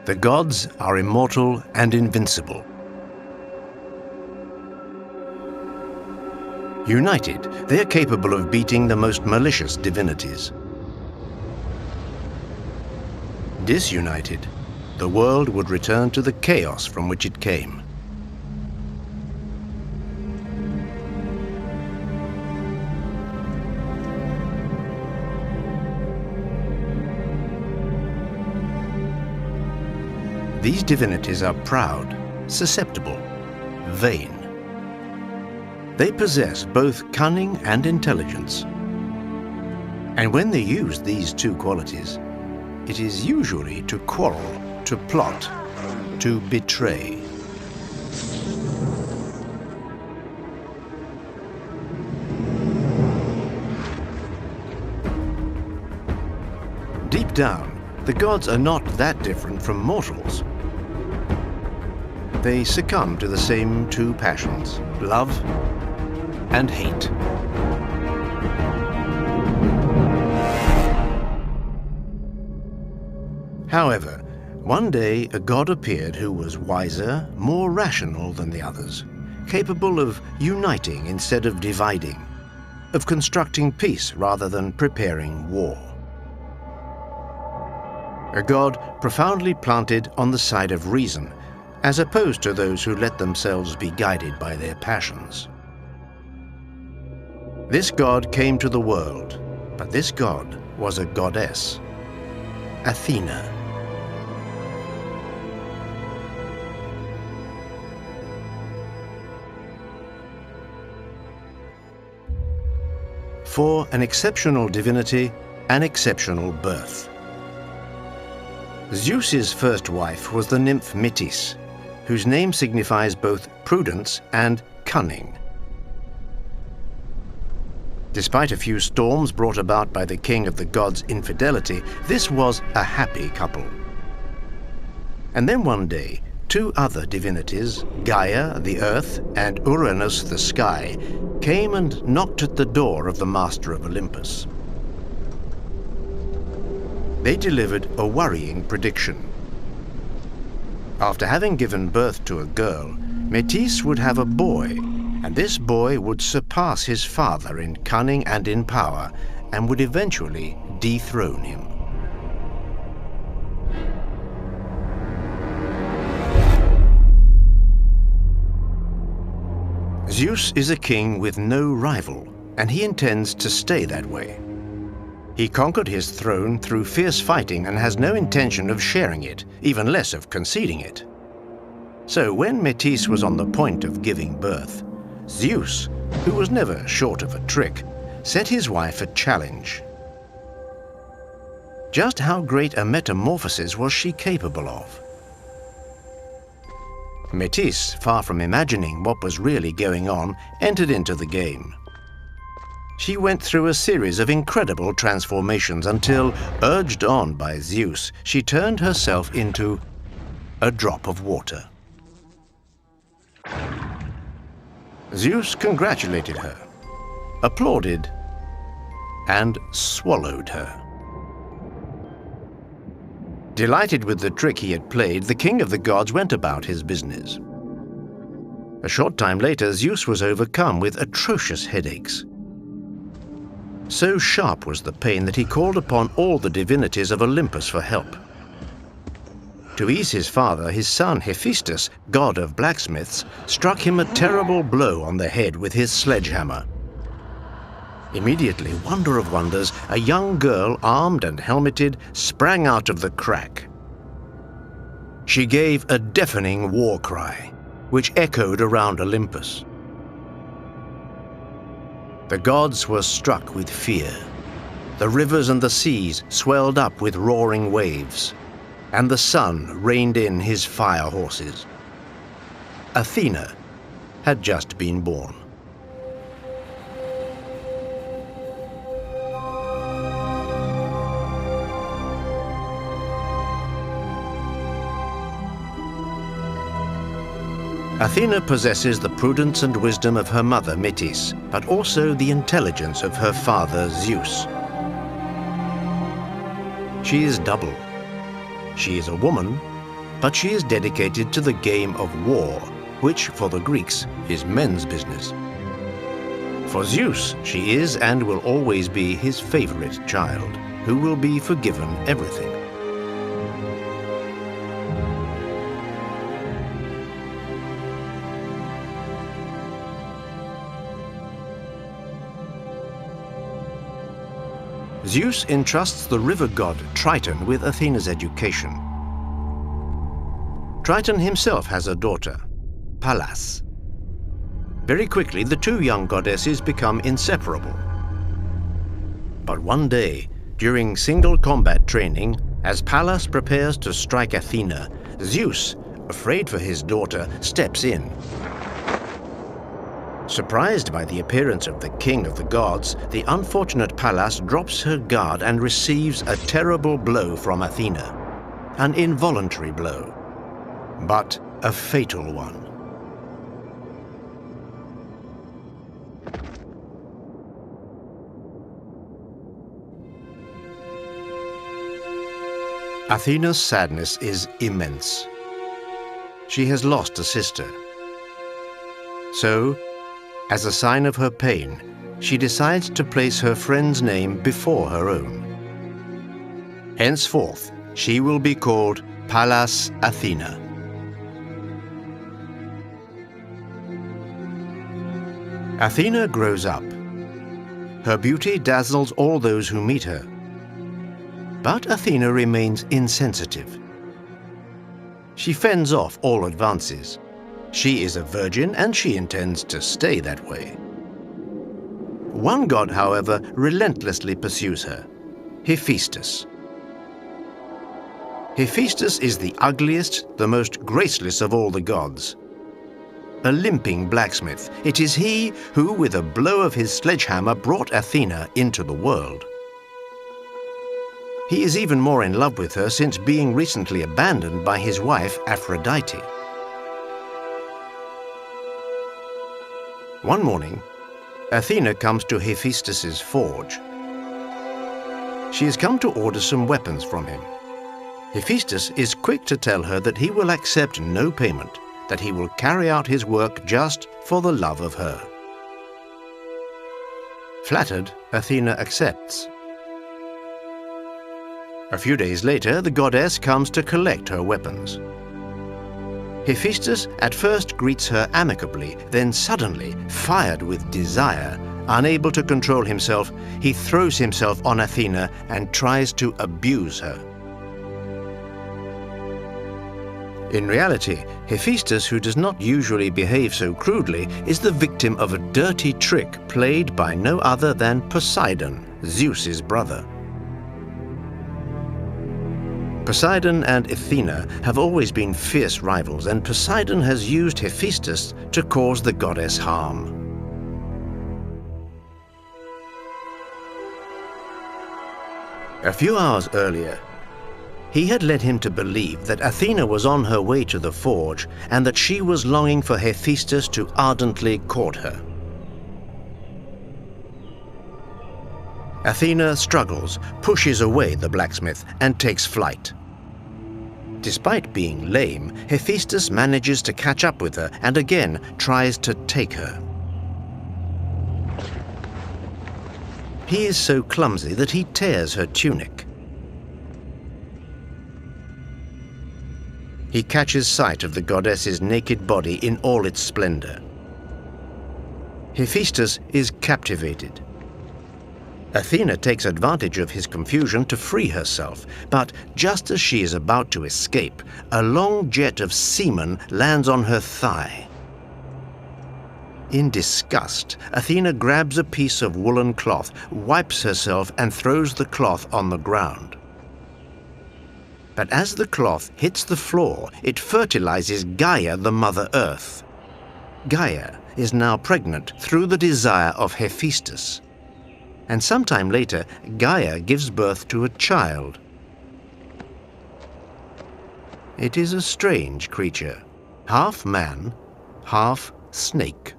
The gods are immortal and invincible. United, they are capable of beating the most malicious divinities. Disunited, the world would return to the chaos from which it came. These divinities are proud, susceptible, vain. They possess both cunning and intelligence. And when they use these two qualities, it is usually to quarrel, to plot, to betray. Deep down, the gods are not that different from mortals. They succumb to the same two passions, love and hate. However, one day a god appeared who was wiser, more rational than the others, capable of uniting instead of dividing, of constructing peace rather than preparing war. A god profoundly planted on the side of reason, as opposed to those who let themselves be guided by their passions. This god came to the world, but this god was a goddess, Athena. For an exceptional divinity, an exceptional birth. Zeus's first wife was the nymph Metis, whose name signifies both prudence and cunning. Despite a few storms brought about by the king of the gods' infidelity, this was a happy couple. And then one day, two other divinities, Gaia, the earth, and Uranus, the sky, came and knocked at the door of the master of Olympus. They delivered a worrying prediction. After having given birth to a girl, Metis would have a boy, and this boy would surpass his father in cunning and in power, and would eventually dethrone him. Zeus is a king with no rival, and he intends to stay that way. He conquered his throne through fierce fighting and has no intention of sharing it, even less of conceding it. So when Metis was on the point of giving birth, Zeus, who was never short of a trick, set his wife a challenge. Just how great a metamorphosis was she capable of? Metis, far from imagining what was really going on, entered into the game. She went through a series of incredible transformations until, urged on by Zeus, she turned herself into a drop of water. Zeus congratulated her, applauded, and swallowed her. Delighted with the trick he had played, the king of the gods went about his business. A short time later, Zeus was overcome with atrocious headaches. So sharp was the pain that he called upon all the divinities of Olympus for help. To ease his father, his son Hephaestus, god of blacksmiths, struck him a terrible blow on the head with his sledgehammer. Immediately, wonder of wonders, a young girl, armed and helmeted, sprang out of the crack. She gave a deafening war cry, which echoed around Olympus. The gods were struck with fear. The rivers and the seas swelled up with roaring waves, and the sun reined in his fire horses. Athena had just been born. Athena possesses the prudence and wisdom of her mother Metis, but also the intelligence of her father Zeus. She is double. She is a woman but she is dedicated to the game of war, which for the Greeks is men's business. For Zeus, she is and will always be his favorite child, who will be forgiven everything. Zeus entrusts the river god Triton with Athena's education. Triton himself has a daughter, Pallas. Very quickly, the two young goddesses become inseparable. But one day, during single combat training, as Pallas prepares to strike Athena, Zeus, afraid for his daughter, steps in. Surprised by the appearance of the king of the gods, the unfortunate Pallas drops her guard and receives a terrible blow from Athena. An involuntary blow, but a fatal one. Athena's sadness is immense. She has lost a sister. So, as a sign of her pain, she decides to place her friend's name before her own. Henceforth, she will be called Pallas Athena. Athena grows up. Her beauty dazzles all those who meet her. But Athena remains insensitive. She fends off all advances. She is a virgin and she intends to stay that way. One god, however, relentlessly pursues her, Hephaestus. Hephaestus is the ugliest, the most graceless of all the gods. A limping blacksmith, it is he who, with a blow of his sledgehammer, brought Athena into the world. He is even more in love with her since being recently abandoned by his wife Aphrodite. One morning, Athena comes to Hephaestus's forge. She has come to order some weapons from him. Hephaestus is quick to tell her that he will accept no payment, that he will carry out his work just for the love of her. Flattered, Athena accepts. A few days later, the goddess comes to collect her weapons. Hephaestus at first greets her amicably, then suddenly, fired with desire, unable to control himself, he throws himself on Athena and tries to abuse her. In reality, Hephaestus, who does not usually behave so crudely, is the victim of a dirty trick played by no other than Poseidon, Zeus's brother. Poseidon and Athena have always been fierce rivals, and Poseidon has used Hephaestus to cause the goddess harm. A few hours earlier, he had led him to believe that Athena was on her way to the forge and that she was longing for Hephaestus to ardently court her. Athena struggles, pushes away the blacksmith, and takes flight. Despite being lame, Hephaestus manages to catch up with her and again tries to take her. He is so clumsy that he tears her tunic. He catches sight of the goddess's naked body in all its splendor. Hephaestus is captivated. Athena takes advantage of his confusion to free herself, but just as she is about to escape, a long jet of semen lands on her thigh. In disgust, Athena grabs a piece of woolen cloth, wipes herself, and throws the cloth on the ground. But as the cloth hits the floor, it fertilizes Gaia, the Mother Earth. Gaia is now pregnant through the desire of Hephaestus. And sometime later, Gaia gives birth to a child. It is a strange creature, half man, half snake.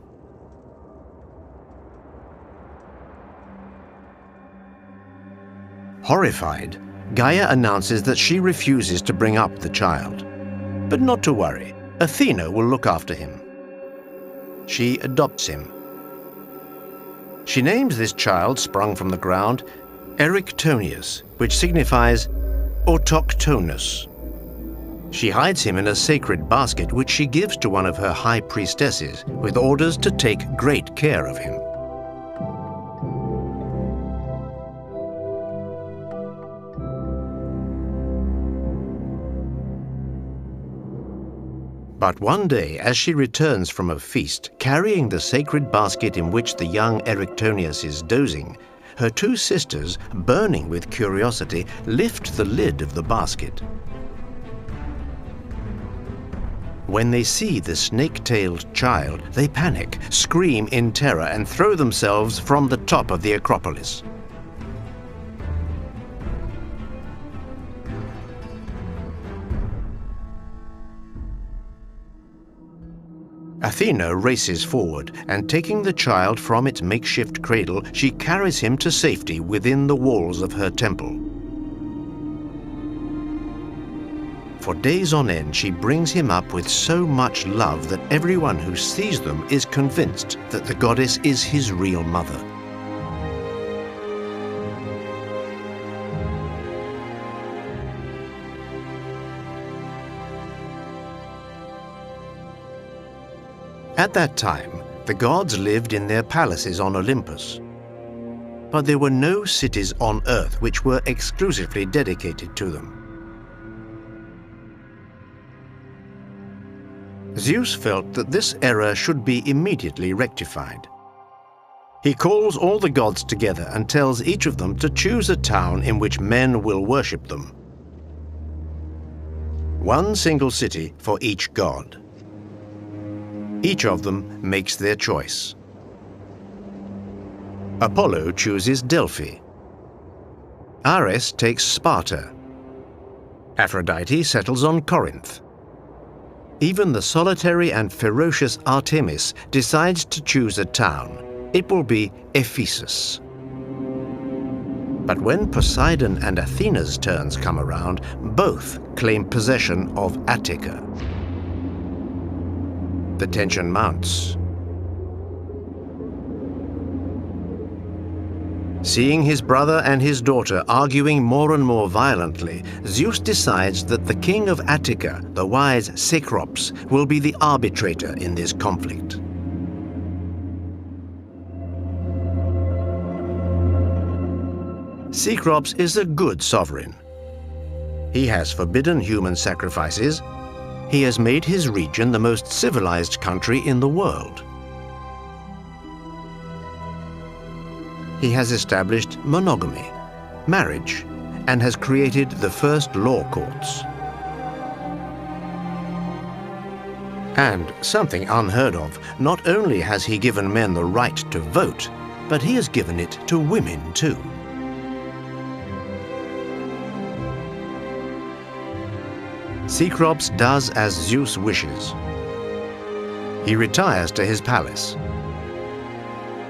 Horrified, Gaia announces that she refuses to bring up the child. But not to worry, Athena will look after him. She adopts him. She names this child sprung from the ground Eryctonius, which signifies autochthonous. She hides him in a sacred basket which she gives to one of her high priestesses with orders to take great care of him. But one day, as she returns from a feast, carrying the sacred basket in which the young Eryctonius is dozing, her two sisters, burning with curiosity, lift the lid of the basket. When they see the snake-tailed child, they panic, scream in terror, and throw themselves from the top of the Acropolis. Athena races forward, and taking the child from its makeshift cradle, she carries him to safety within the walls of her temple. For days on end, she brings him up with so much love that everyone who sees them is convinced that the goddess is his real mother. At that time, the gods lived in their palaces on Olympus. But there were no cities on Earth which were exclusively dedicated to them. Zeus felt that this error should be immediately rectified. He calls all the gods together and tells each of them to choose a town in which men will worship them. One single city for each god. Each of them makes their choice. Apollo chooses Delphi. Ares takes Sparta. Aphrodite settles on Corinth. Even the solitary and ferocious Artemis decides to choose a town. It will be Ephesus. But when Poseidon and Athena's turns come around, both claim possession of Attica. The tension mounts. Seeing his brother and his daughter arguing more and more violently, Zeus decides that the king of Attica, the wise Cecrops, will be the arbitrator in this conflict. Cecrops is a good sovereign. He has forbidden human sacrifices. He has made his region the most civilized country in the world. He has established monogamy, marriage, and has created the first law courts. And, something unheard of, not only has he given men the right to vote, but he has given it to women too. Cecrops does as Zeus wishes. He retires to his palace.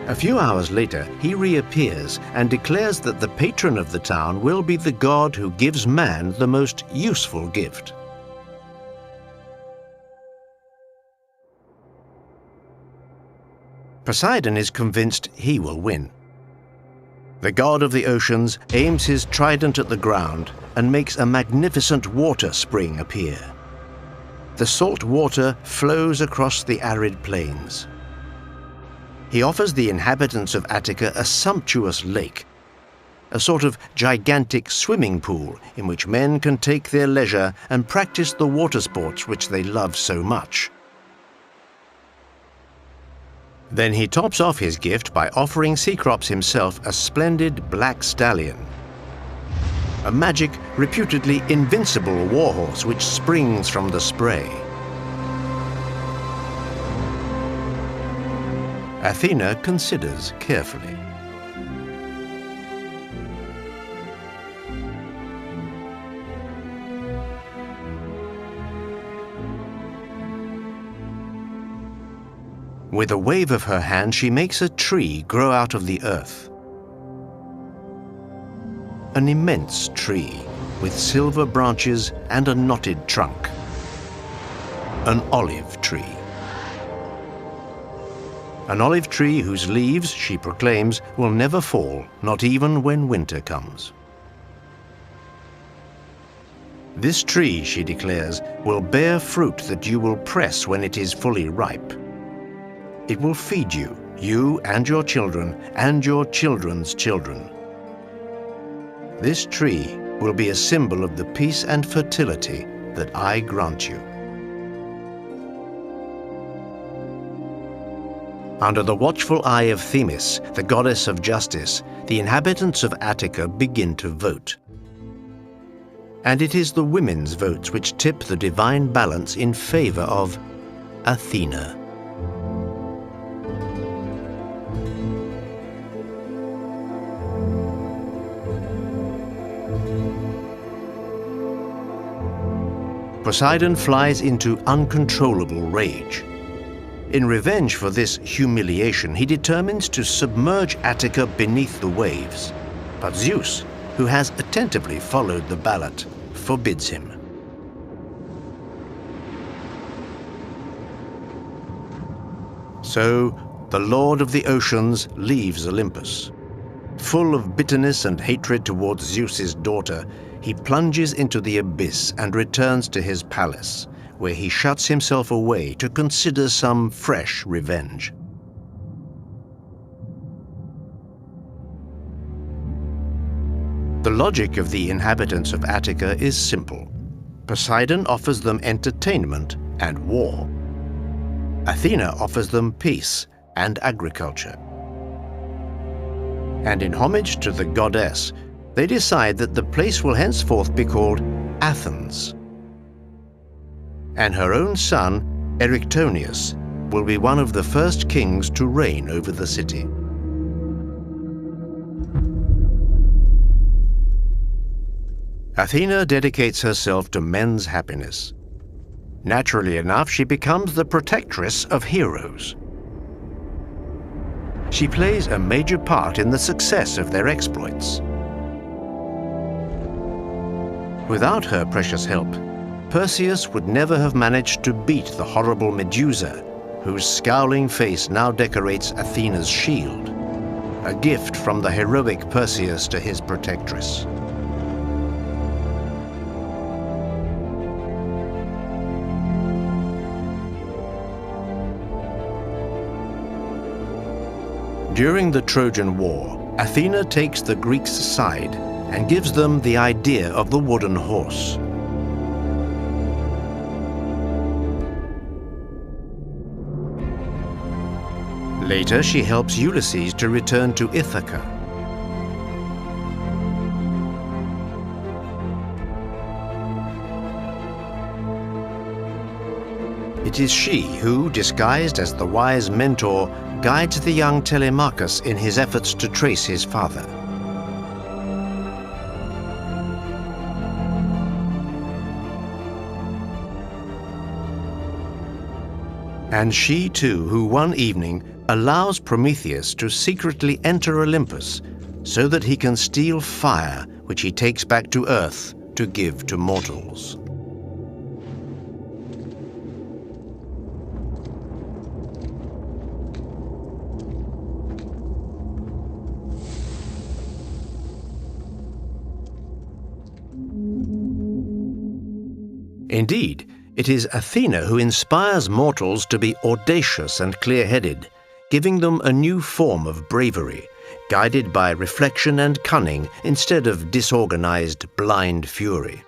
A few hours later, he reappears and declares that the patron of the town will be the god who gives man the most useful gift. Poseidon is convinced he will win. The god of the oceans aims his trident at the ground and makes a magnificent water spring appear. The salt water flows across the arid plains. He offers the inhabitants of Attica a sumptuous lake, a sort of gigantic swimming pool in which men can take their leisure and practice the water sports which they love so much. Then he tops off his gift by offering Cecrops himself a splendid black stallion, a magic, reputedly invincible warhorse which springs from the spray. Athena considers carefully. With a wave of her hand, she makes a tree grow out of the earth. An immense tree with silver branches and a knotted trunk. an olive tree. An olive tree whose leaves, she proclaims, will never fall, not even when winter comes. This tree, she declares, will bear fruit that you will press when it is fully ripe. It will feed you, you and your children, and your children's children. This tree will be a symbol of the peace and fertility that I grant you. Under the watchful eye of Themis, the goddess of justice, the inhabitants of Attica begin to vote. And it is the women's votes which tip the divine balance in favor of Athena. Poseidon flies into uncontrollable rage. In revenge for this humiliation, he determines to submerge Attica beneath the waves. But Zeus, who has attentively followed the ballot, forbids him. So, the Lord of the Oceans leaves Olympus. Full of bitterness and hatred towards Zeus's daughter, he plunges into the abyss and returns to his palace, where he shuts himself away to consider some fresh revenge. The logic of the inhabitants of Attica is simple. Poseidon offers them entertainment and war. Athena offers them peace and agriculture. And in homage to the goddess, they decide that the place will henceforth be called Athens. And her own son, Eryctonius, will be one of the first kings to reign over the city. Athena dedicates herself to men's happiness. Naturally enough, she becomes the protectress of heroes. She plays a major part in the success of their exploits. Without her precious help, Perseus would never have managed to beat the horrible Medusa, whose scowling face now decorates Athena's shield, a gift from the heroic Perseus to his protectress. During the Trojan War, Athena takes the Greeks' side and gives them the idea of the wooden horse. Later, she helps Ulysses to return to Ithaca. It is she who, disguised as the wise mentor, guides the young Telemachus in his efforts to trace his father. And she too, who one evening allows Prometheus to secretly enter Olympus so that he can steal fire, which he takes back to Earth to give to mortals. Indeed, it is Athena who inspires mortals to be audacious and clear-headed, giving them a new form of bravery, guided by reflection and cunning instead of disorganized, blind fury.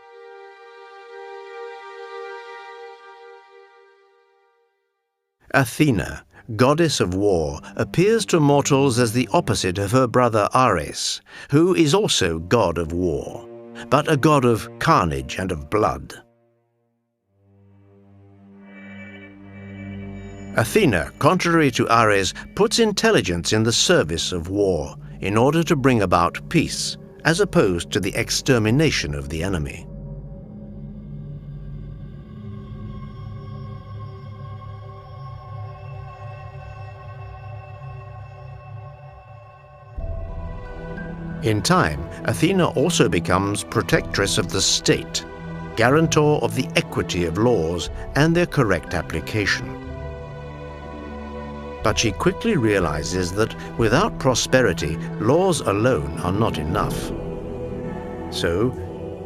Athena, goddess of war, appears to mortals as the opposite of her brother Ares, who is also god of war, but a god of carnage and of blood. Athena, contrary to Ares, puts intelligence in the service of war in order to bring about peace, as opposed to the extermination of the enemy. In time, Athena also becomes protectress of the state, guarantor of the equity of laws and their correct application. But she quickly realizes that without prosperity, laws alone are not enough. So,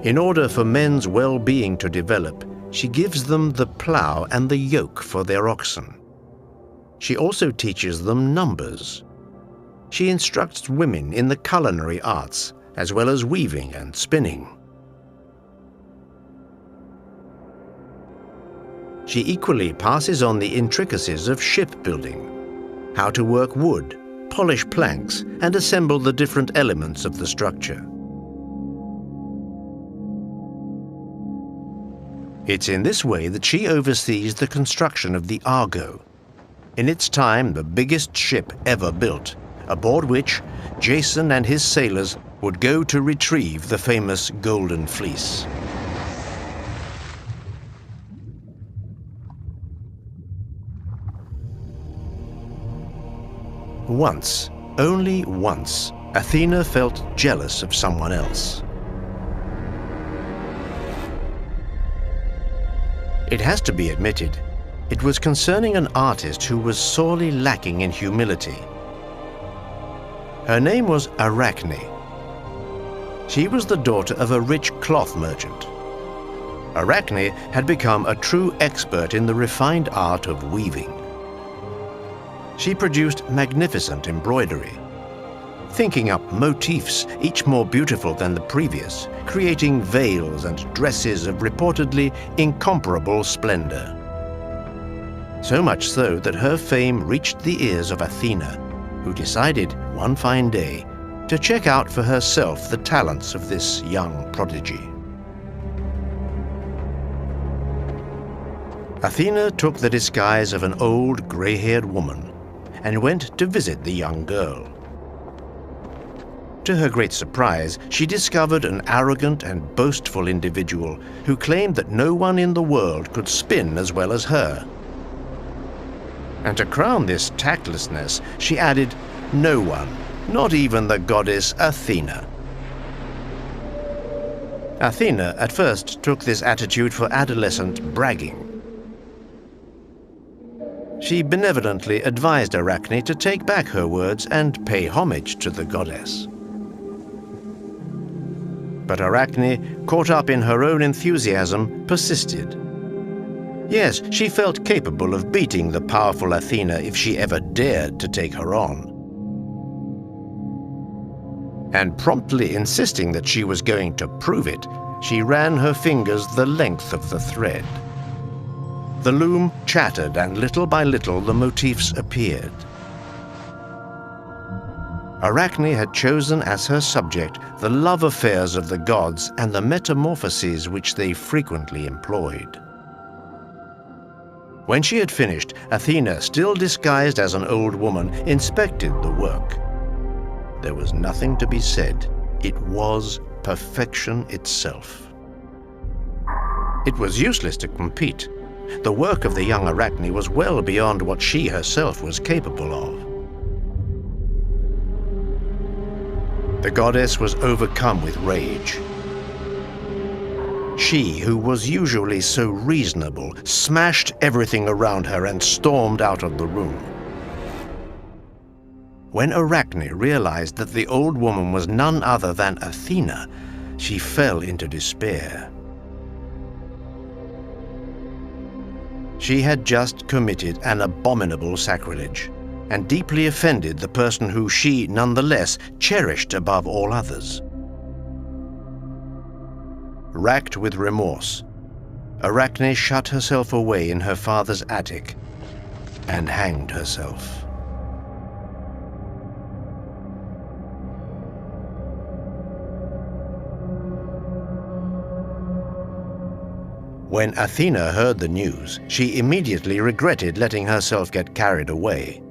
in order for men's well-being to develop, she gives them the plough and the yoke for their oxen. She also teaches them numbers. She instructs women in the culinary arts, as well as weaving and spinning. She equally passes on the intricacies of shipbuilding, how to work wood, polish planks, and assemble the different elements of the structure. It's in this way that she oversees the construction of the Argo, in its time the biggest ship ever built, aboard which Jason and his sailors would go to retrieve the famous Golden Fleece. Once, only once, Athena felt jealous of someone else. It has to be admitted, it was concerning an artist who was sorely lacking in humility. Her name was Arachne. She was the daughter of a rich cloth merchant. Arachne had become a true expert in the refined art of weaving. She produced magnificent embroidery, thinking up motifs each more beautiful than the previous, creating veils and dresses of reportedly incomparable splendor. So much so that her fame reached the ears of Athena, who decided one fine day to check out for herself the talents of this young prodigy. Athena took the disguise of an old gray-haired woman and went to visit the young girl. To her great surprise, she discovered an arrogant and boastful individual who claimed that no one in the world could spin as well as her. And to crown this tactlessness, she added, no one, not even the goddess Athena. Athena at first took this attitude for adolescent bragging. She benevolently advised Arachne to take back her words and pay homage to the goddess. But Arachne, caught up in her own enthusiasm, persisted. Yes, she felt capable of beating the powerful Athena if she ever dared to take her on. And promptly insisting that she was going to prove it, she ran her fingers the length of the thread. The loom chattered, and little by little the motifs appeared. Arachne had chosen as her subject the love affairs of the gods and the metamorphoses which they frequently employed. When she had finished, Athena, still disguised as an old woman, inspected the work. There was nothing to be said. It was perfection itself. It was useless to compete. The work of the young Arachne was well beyond what she herself was capable of. The goddess was overcome with rage. She, who was usually so reasonable, smashed everything around her and stormed out of the room. When Arachne realized that the old woman was none other than Athena, she fell into despair. She had just committed an abominable sacrilege, and deeply offended the person who she, nonetheless, cherished above all others. Racked with remorse, Arachne shut herself away in her father's attic and hanged herself. When Athena heard the news, she immediately regretted letting herself get carried away.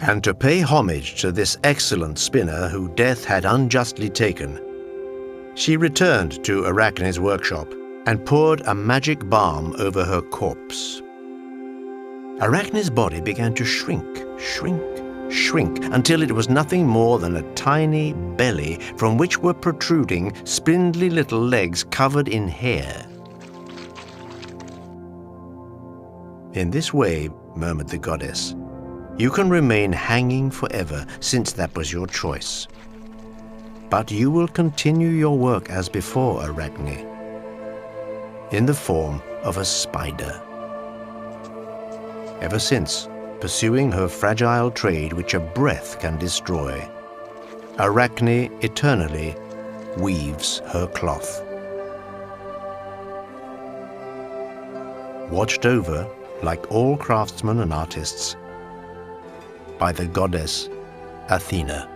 And to pay homage to this excellent spinner who death had unjustly taken, she returned to Arachne's workshop and poured a magic balm over her corpse. Arachne's body began to shrink, shrink until it was nothing more than a tiny belly from which were protruding spindly little legs covered in hair. "In this way," murmured the goddess, "you can remain hanging forever, since that was your choice. But you will continue your work as before, Arachne, in the form of a spider." Ever since, pursuing her fragile trade which a breath can destroy, Arachne eternally weaves her cloth. Watched over, like all craftsmen and artists, by the goddess Athena.